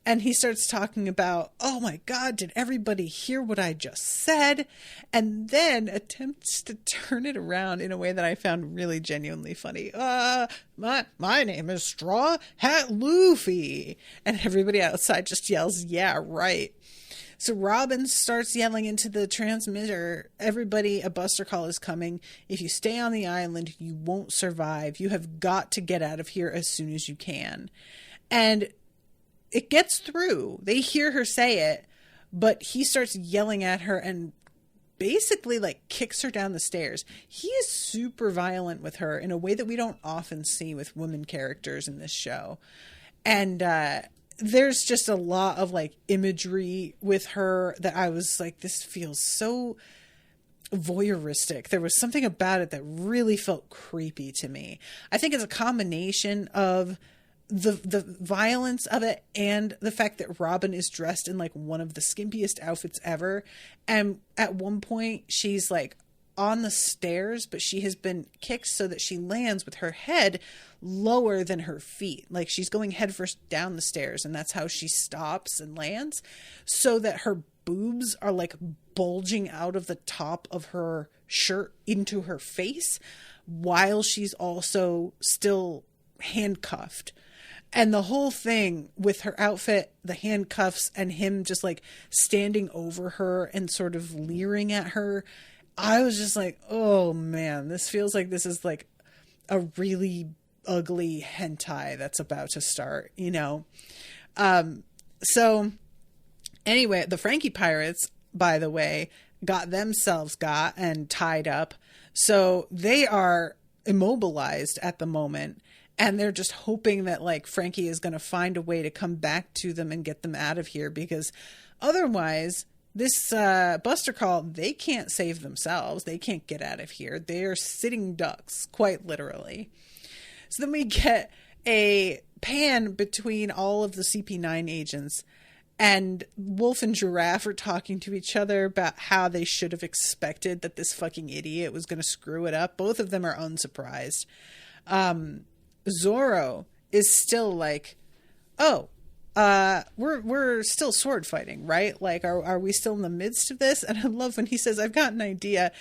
And he starts talking about, oh my God, did everybody hear what I just said? And then attempts to turn it around in a way that I found really genuinely funny. My name is Straw Hat Luffy. And everybody outside just yells, yeah, right. So Robin starts yelling into the transmitter, everybody, a buster call is coming. If you stay on the island, you won't survive. You have got to get out of here as soon as you can. And it gets through. They hear her say it, but he starts yelling at her and basically like kicks her down the stairs. He is super violent with her in a way that we don't often see with women characters in this show. And, there's just a lot of like imagery with her that I was like, this feels so voyeuristic. There was something about it that really felt creepy to me. I think it's a combination of the violence of it and the fact that Robin is dressed in like one of the skimpiest outfits ever. And at one point she's like on the stairs, but she has been kicked so that she lands with her head lower than her feet. Like she's going headfirst down the stairs, and that's how she stops and lands, so that her boobs are like bulging out of the top of her shirt into her face while she's also still handcuffed. And the whole thing with her outfit, the handcuffs, and him just like standing over her and sort of leering at her, I was just like, oh man, this feels like this is like a really ugly hentai that's about to start, you know? So anyway, the Frankie pirates, by the way, got themselves got and tied up. So they are immobilized at the moment. And they're just hoping that like Frankie is going to find a way to come back to them and get them out of here, because otherwise this buster call, they can't save themselves. They can't get out of here. They are sitting ducks, quite literally. So then we get a pan between all of the CP9 agents, and Wolf and Giraffe are talking to each other about how they should have expected that this fucking idiot was going to screw it up. Both of them are unsurprised. Zoro is still like, oh, we're still sword fighting, right? Like, are we still in the midst of this? And I love when he says, I've got an idea.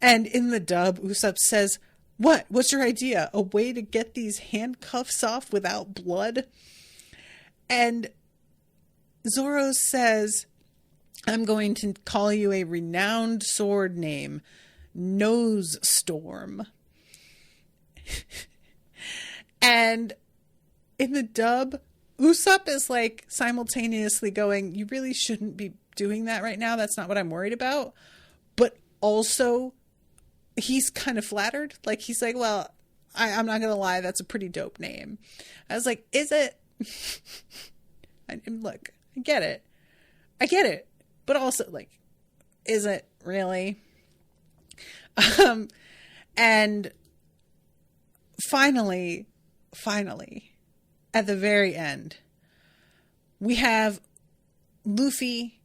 And in the dub, Usopp says, what's your idea? A way to get these handcuffs off without blood? And Zoro says, I'm going to call you a renowned sword name, Nose Storm. And in the dub, Usopp is like simultaneously going, you really shouldn't be doing that right now. That's not what I'm worried about. But also, he's kind of flattered. Like, he's like, well, I'm not going to lie. That's a pretty dope name. I was like, is it? And look, I get it. But also, like, is it really? And finally, at the very end, we have Luffy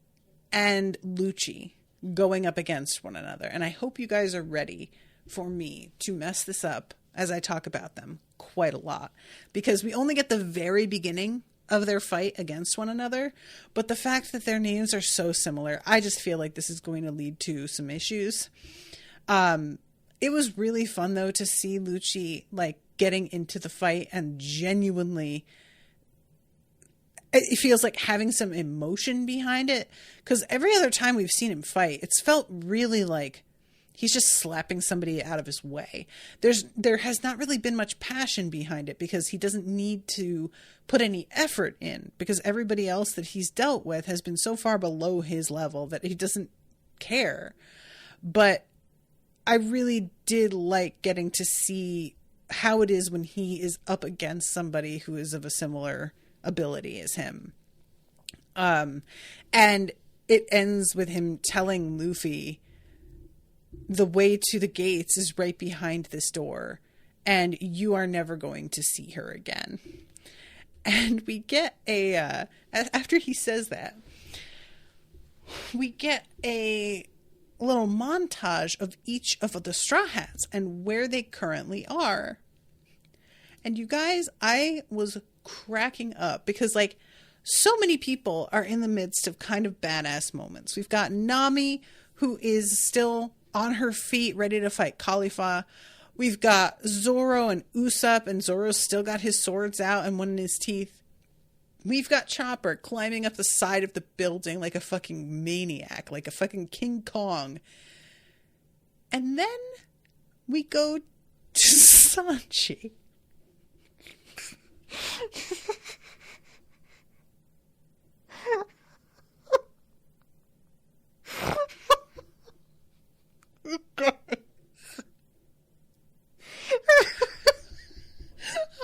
and Lucci going up against one another. And I hope you guys are ready for me to mess this up as I talk about them quite a lot. Because we only get the very beginning of their fight against one another. But the fact that their names are so similar, I just feel like this is going to lead to some issues. It was really fun, though, to see Lucci, like, getting into the fight and genuinely, it feels like having some emotion behind it. Because every other time we've seen him fight, it's felt really like he's just slapping somebody out of his way. There has not really been much passion behind it, because he doesn't need to put any effort in, because everybody else that he's dealt with has been so far below his level that he doesn't care. But I really did like getting to see how it is when he is up against somebody who is of a similar ability as him. And it ends with him telling Luffy, the way to the gates is right behind this door, and you are never going to see her again. And we get after he says that, we get a little montage of each of the Straw Hats and where they currently are. And you guys, I was cracking up because, like, so many people are in the midst of kind of badass moments. We've got Nami, who is still on her feet, ready to fight Kalifa. We've got Zoro and Usopp, and Zoro's still got his swords out and one in his teeth. We've got Chopper climbing up the side of the building like a fucking maniac, like a fucking King Kong. And then we go to Sanji.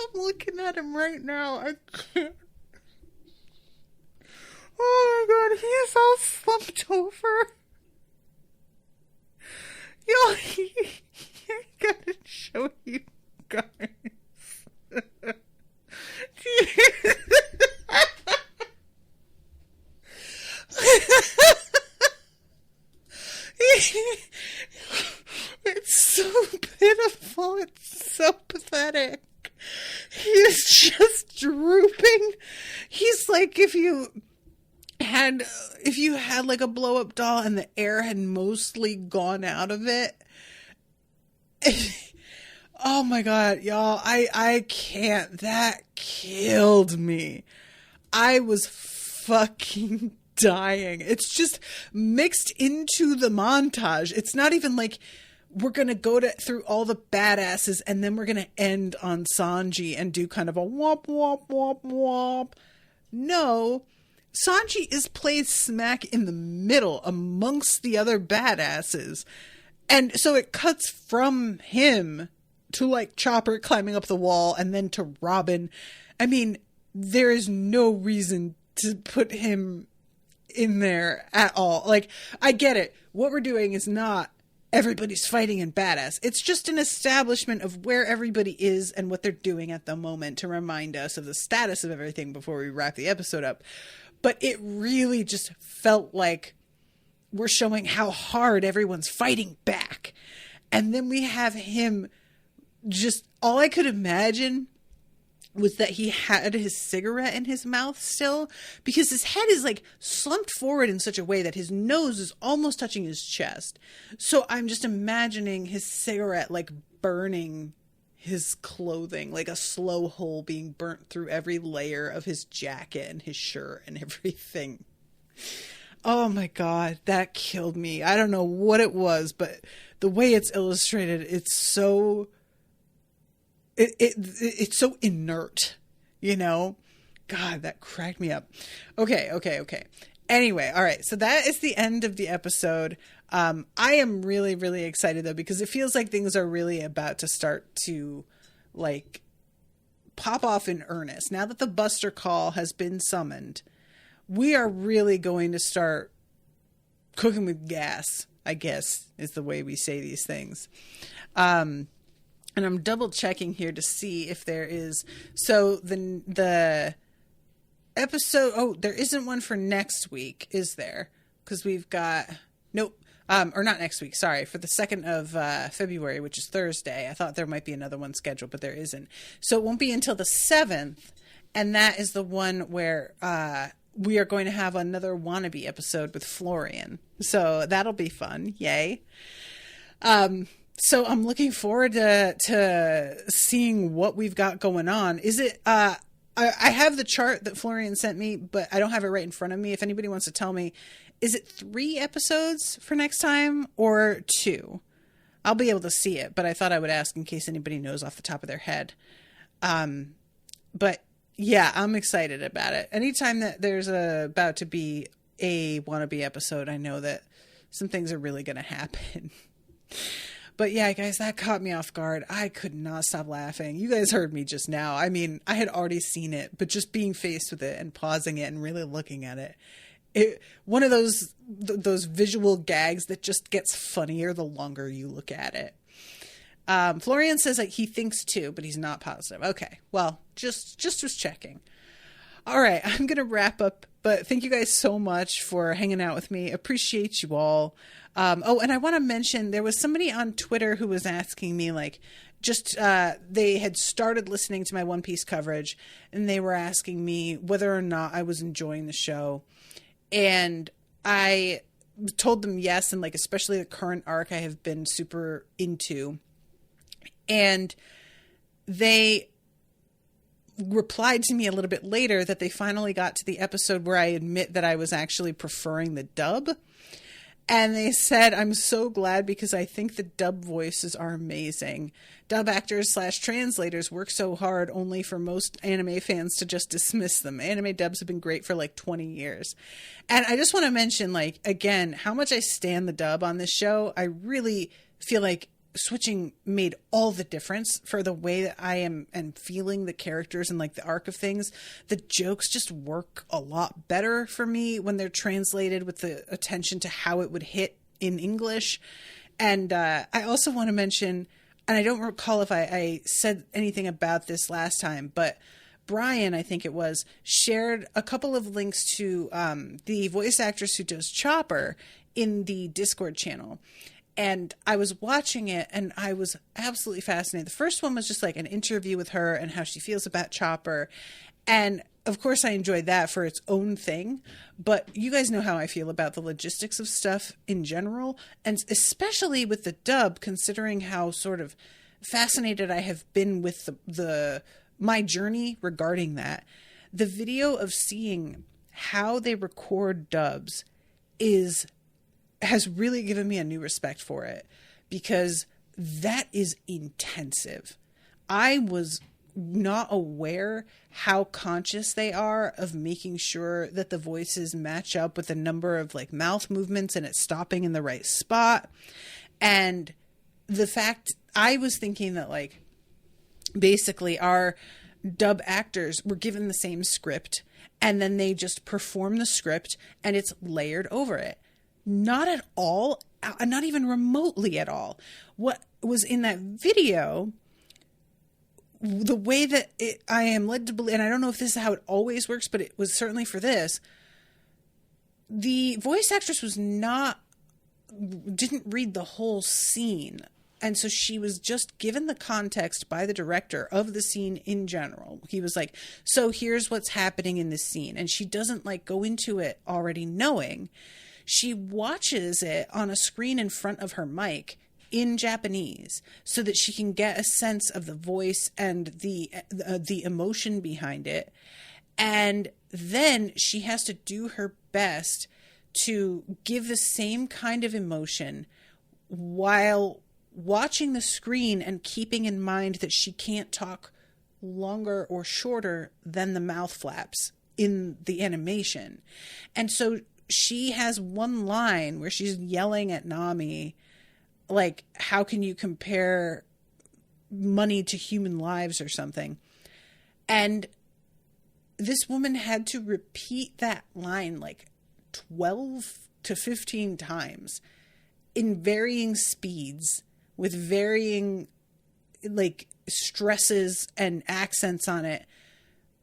I'm looking at him right now. I can't. Oh my god, he is all slumped over. Yo, I gotta show you guys. It's so pitiful. It's so pathetic. He is just drooping. He's like if you had like a blow up doll and the air had mostly gone out of it. Oh my god, y'all, I can't. That killed me. I was fucking dying. It's just mixed into the montage. It's not even like we're gonna go through all the badasses and then we're gonna end on Sanji and do kind of a womp womp womp womp. No, Sanji is placed smack in the middle amongst the other badasses. And so it cuts from him to like Chopper climbing up the wall and then to Robin. I mean, there is no reason to put him in there at all. Like, I get it. What we're doing is not everybody's fighting in badass. It's just an establishment of where everybody is and what they're doing at the moment to remind us of the status of everything before we wrap the episode up. But it really just felt like we're showing how hard everyone's fighting back. And then we have him just, all I could imagine was that he had his cigarette in his mouth still, because his head is like slumped forward in such a way that his nose is almost touching his chest. So I'm just imagining his cigarette like burning his clothing, like a slow hole being burnt through every layer of his jacket and his shirt and everything. Oh my god, that killed me. I don't know what it was, but the way it's illustrated, it's so it's so inert, you know? God, that cracked me up. Okay. Anyway, all right. So that is the end of the episode. I am really, really excited though, because it feels like things are really about to start to like pop off in earnest. Now that the Buster Call has been summoned, we are really going to start cooking with gas, I guess, is the way we say these things. And I'm double checking here to see if there is. So the episode. Oh, there isn't one for next week, is there? Because we've got nope. Or not next week. Sorry, for the 2nd of February, which is Thursday. I thought there might be another one scheduled, but there isn't. So it won't be until the 7th, and that is the one where we are going to have another wannabe episode with Florian. So that'll be fun. Yay. So I'm looking forward to seeing what we've got going on. Is it, I have the chart that Florian sent me, but I don't have it right in front of me. If anybody wants to tell me, is it 3 episodes for next time or 2? I'll be able to see it, but I thought I would ask in case anybody knows off the top of their head. But yeah, I'm excited about it. Anytime that there's about to be a wannabe episode, I know that some things are really going to happen. But yeah, guys, that caught me off guard. I could not stop laughing. You guys heard me just now. I mean, I had already seen it, but just being faced with it and pausing it and really looking at it, one of those visual gags that just gets funnier the longer you look at it. Florian says that he thinks 2, but he's not positive. Okay, well, just was checking. All right, I'm going to wrap up, but thank you guys so much for hanging out with me. Appreciate you all. Oh, and I want to mention, there was somebody on Twitter who was asking me, like, they had started listening to my One Piece coverage, and they were asking me whether or not I was enjoying the show. And I told them yes, and like especially the current arc I have been super into. And they replied to me a little bit later that they finally got to the episode where I admit that I was actually preferring the dub. And they said, I'm so glad because I think the dub voices are amazing. Dub actors / translators work so hard only for most anime fans to just dismiss them. Anime dubs have been great for like 20 years. And I just want to mention, like, again, how much I stan the dub on this show. I really feel like switching made all the difference for the way that I am and feeling the characters and like the arc of things. The jokes just work a lot better for me when they're translated with the attention to how it would hit in English. And I also want to mention, and I don't recall if I said anything about this last time, but Brian, I think it was, shared a couple of links to the voice actress who does Chopper in the Discord channel. And I was watching it and I was absolutely fascinated. The first one was just like an interview with her and how she feels about Chopper. And of course I enjoyed that for its own thing, but you guys know how I feel about the logistics of stuff in general. And especially with the dub, considering how sort of fascinated I have been with my journey regarding that. The video of seeing how they record dubs has really given me a new respect for it, because that is intensive. I was not aware how conscious they are of making sure that the voices match up with the number of like mouth movements and it's stopping in the right spot. And the fact I was thinking that like basically our dub actors were given the same script and then they just perform the script and it's layered over it. Not at all, not even remotely at all. What was in that video, the way that I am led to believe, and I don't know if this is how it always works, but it was certainly for this, the voice actress didn't read the whole scene. And so she was just given the context by the director of the scene in general. He was like, so here's what's happening in this scene. And she doesn't like go into it already knowing. She watches it on a screen in front of her mic in Japanese so that she can get a sense of the voice and the emotion behind it. And then she has to do her best to give the same kind of emotion while watching the screen and keeping in mind that she can't talk longer or shorter than the mouth flaps in the animation. And so she has one line where she's yelling at Nami, like, how can you compare money to human lives or something? And this woman had to repeat that line like 12 to 15 times in varying speeds with varying like stresses and accents on it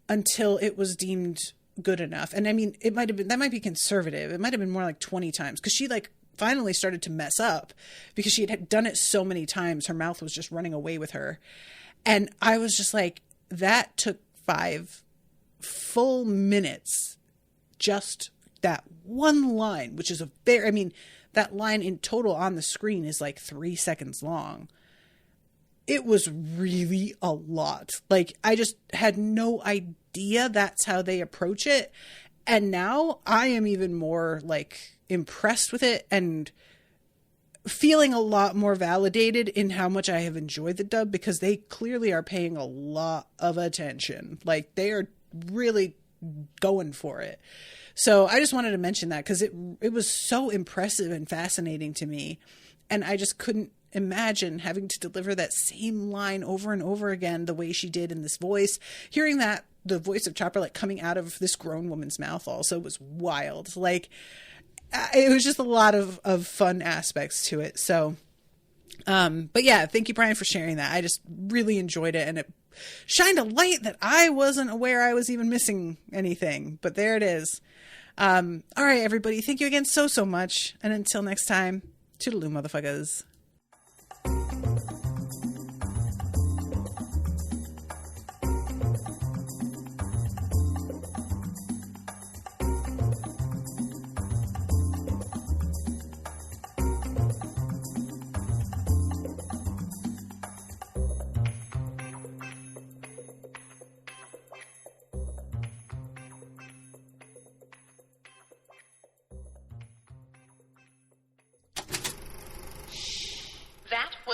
until it was deemed good enough. And I mean, that might be conservative. It might have been more like 20 times because she like finally started to mess up because she had done it so many times. Her mouth was just running away with her. And I was just like, that took 5 full minutes. Just that one line, which is that line in total on the screen is like 3 seconds long. It was really a lot. Like, I just had no idea that's how they approach it. And now I am even more like impressed with it and feeling a lot more validated in how much I have enjoyed the dub, because they clearly are paying a lot of attention. Like, they are really going for it. So I just wanted to mention that because it was so impressive and fascinating to me. And I just couldn't imagine having to deliver that same line over and over again the way she did in this voice. Hearing that, the voice of Chopper like coming out of this grown woman's mouth also was wild. Like, it was just a lot of fun aspects to it. So, but yeah, thank you, Brian, for sharing that. I just really enjoyed it, and it shined a light that I wasn't aware I was even missing anything, but there it is. All right, everybody. Thank you again so much. And until next time, toodaloo, motherfuckers.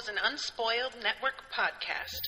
was an Unspoiled Network podcast.